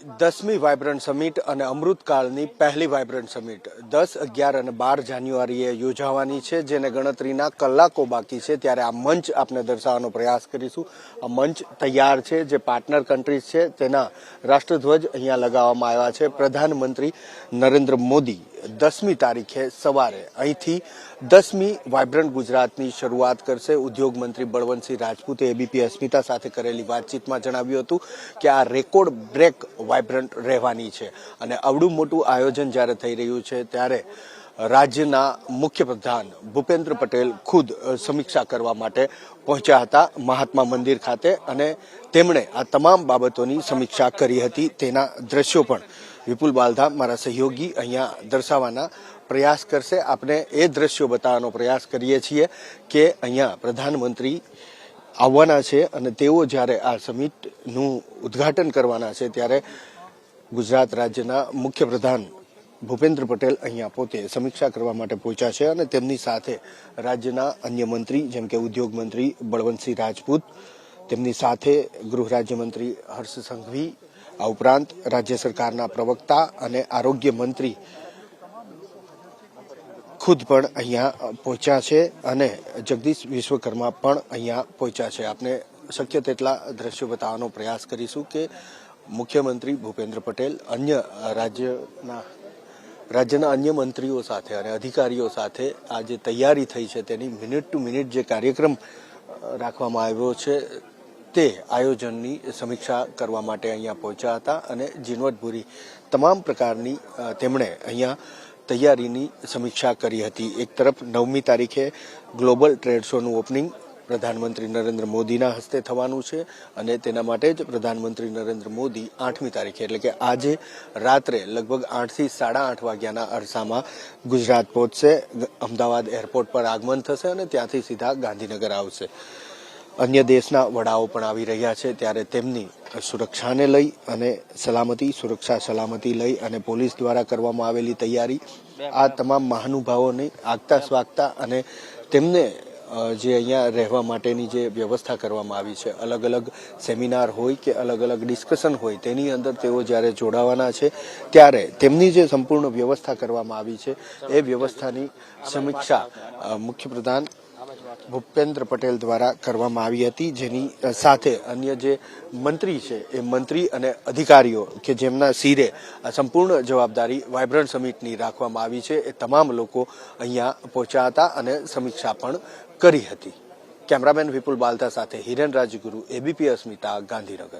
10મી vibrant summit અને અમૃતકાળની પહેલી vibrant summit 10, 11 અને 12 જાન્યુઆરીએ યોજાવાની છે, જેને ગણતરીના કલાકો બાકી છે. ત્યારે આ મંચ આપને દર્શાવવાનો પ્રયાસ કરીશું. આ મંચ તૈયાર છે, જે પાર્ટનર કન્ટ્રીઝ છે તેના રાષ્ટ્રધ્વજ અહીંયા લગાવવામાં આવ્યા છે. પ્રધાનમંત્રી નરેન્દ્ર મોદી 10મી તારીખે સવારે અહીંથી 10મી વાઇબ્રન્ટ ગુજરાતની શરૂઆત કરશે. ઉદ્યોગ મંત્રી બળવંતસિંહ રાજપૂતે એબીપી અસ્મિતા સાથે કરેલી વાતચીતમાં જણાવ્યું હતું કે આ રેકોર્ડ બ્રેક વાઇબ્રન્ટ રહેવાની છે અને આવડું મોટું આયોજન જ્યારે થઈ રહ્યું છે ત્યારે રાજ્યના મુખ્યપ્રધાન ભૂપેન્દ્ર પટેલ ખુદ સમીક્ષા કરવા માટે પહોંચ્યા હતા મહાત્મા મંદિર ખાતે અને તેમણે આ તમામ બાબતોની સમીક્ષા કરી હતી. તેના દ્રશ્યો પણ વિપુલ બાલધા મારા સહયોગી અહીંયા દર્શાવવાના પ્રયાસ કરશે. આપણે એ દ્રશ્યો બતાવવાનો પ્રયાસ કરીએ છીએ કે અહીંયા પ્રધાનમંત્રી આવવાના છે અને તેઓ જ્યારે આ સમિટનું ઉદ્ઘાટન કરવાના છે ત્યારે ગુજરાત રાજ્યના મુખ્યપ્રધાન ભૂપેન્દ્ર પટેલ અહીંયા પોતે સમીક્ષા કરવા માટે પહોંચ્યા છે અને તેમની સાથે રાજ્યના અન્ય મંત્રી જેમ કે ઉદ્યોગ મંત્રી બળવંતસિંહ રાજપૂત, તેમની સાથે ગૃહ રાજ્યમંત્રી હર્ષ સંઘવી, આ ઉપરાંત રાજ્ય સરકારના પ્રવક્તા અને આરોગ્ય મંત્રી ખુદ પણ અહીંયા પહોંચ્યા છે અને જગદીશ વિશ્વકર્મા પણ અહીંયા પહોંચ્યા છે. આપણે શક્ય તેટલા દ્રશ્યો બતાવવાનો પ્રયાસ કરીશું કે મુખ્યમંત્રી ભૂપેન્દ્ર પટેલ અન્ય રાજ્યના અન્ય મંત્રીઓ સાથે અને અધિકારીઓ સાથે આ જે તૈયારી થઈ છે તેની મિનિટ ટુ મિનિટ જે કાર્યક્રમ રાખવામાં આવ્યો છે તે આયોજનની સમીક્ષા કરવા માટે અહીંયા પહોંચ્યા હતા અને ઝીણવટભરી તમામ પ્રકારની તેમણે અહીંયા તૈયારીની સમીક્ષા કરી હતી. એક તરફ 9મી તારીખે ગ્લોબલ ટ્રેડ શોનું ઓપનિંગ પ્રધાનમંત્રી નરેન્દ્ર મોદીના હસ્તે થવાનું છે અને તેના માટે જ પ્રધાનમંત્રી નરેન્દ્ર મોદી 8મી તારીખે એટલે કે આજે રાત્રે લગભગ 8 થી 8:30 વાગ્યાના અરસામાં ગુજરાત પહોંચશે. અમદાવાદ એરપોર્ટ પર આગમન થશે અને ત્યાંથી સીધા ગાંધીનગર આવશે. અન્ય દેશના વડાઓ પણ આવી રહ્યા છે ત્યારે તેમની સુરક્ષાને લઈ અને સુરક્ષા સલામતી લઈ અને પોલીસ દ્વારા કરવામાં આવેલી તૈયારી, આ તમામ મહાનુભાવોને આગતા સ્વાગતા અને તેમને જે અહીંયા રહેવા માટેની જે વ્યવસ્થા કરવામાં આવી છે, અલગ અલગ સેમિનાર હોય કે અલગ અલગ ડિસ્કશન હોય તેની અંદર તેઓ જ્યારે જોડાવાના છે ત્યારે તેમની જે સંપૂર્ણ વ્યવસ્થા કરવામાં આવી છે એ વ્યવસ્થાની સમીક્ષા મુખ્યપ્રધાન ભૂપેન્દ્ર પટેલ દ્વારા કરવામાં આવી હતી. જેની સાથે અન્ય જે મંત્રી છે એ મંત્રી અને અધિકારીઓ કે જેમના સિરે આ સંપૂર્ણ જવાબદારી વાઇબ્રન્ટ સમિટની રાખવામાં આવી છે એ તમામ લોકો અહીંયા પહોંચ્યા હતા અને સમીક્ષા પણ કરી હતી. કેમેરામેન વિપુલ બાલધા સાથે હિરેન રાજગુરુ, એબીપી અસ્મિતા, ગાંધીનગર.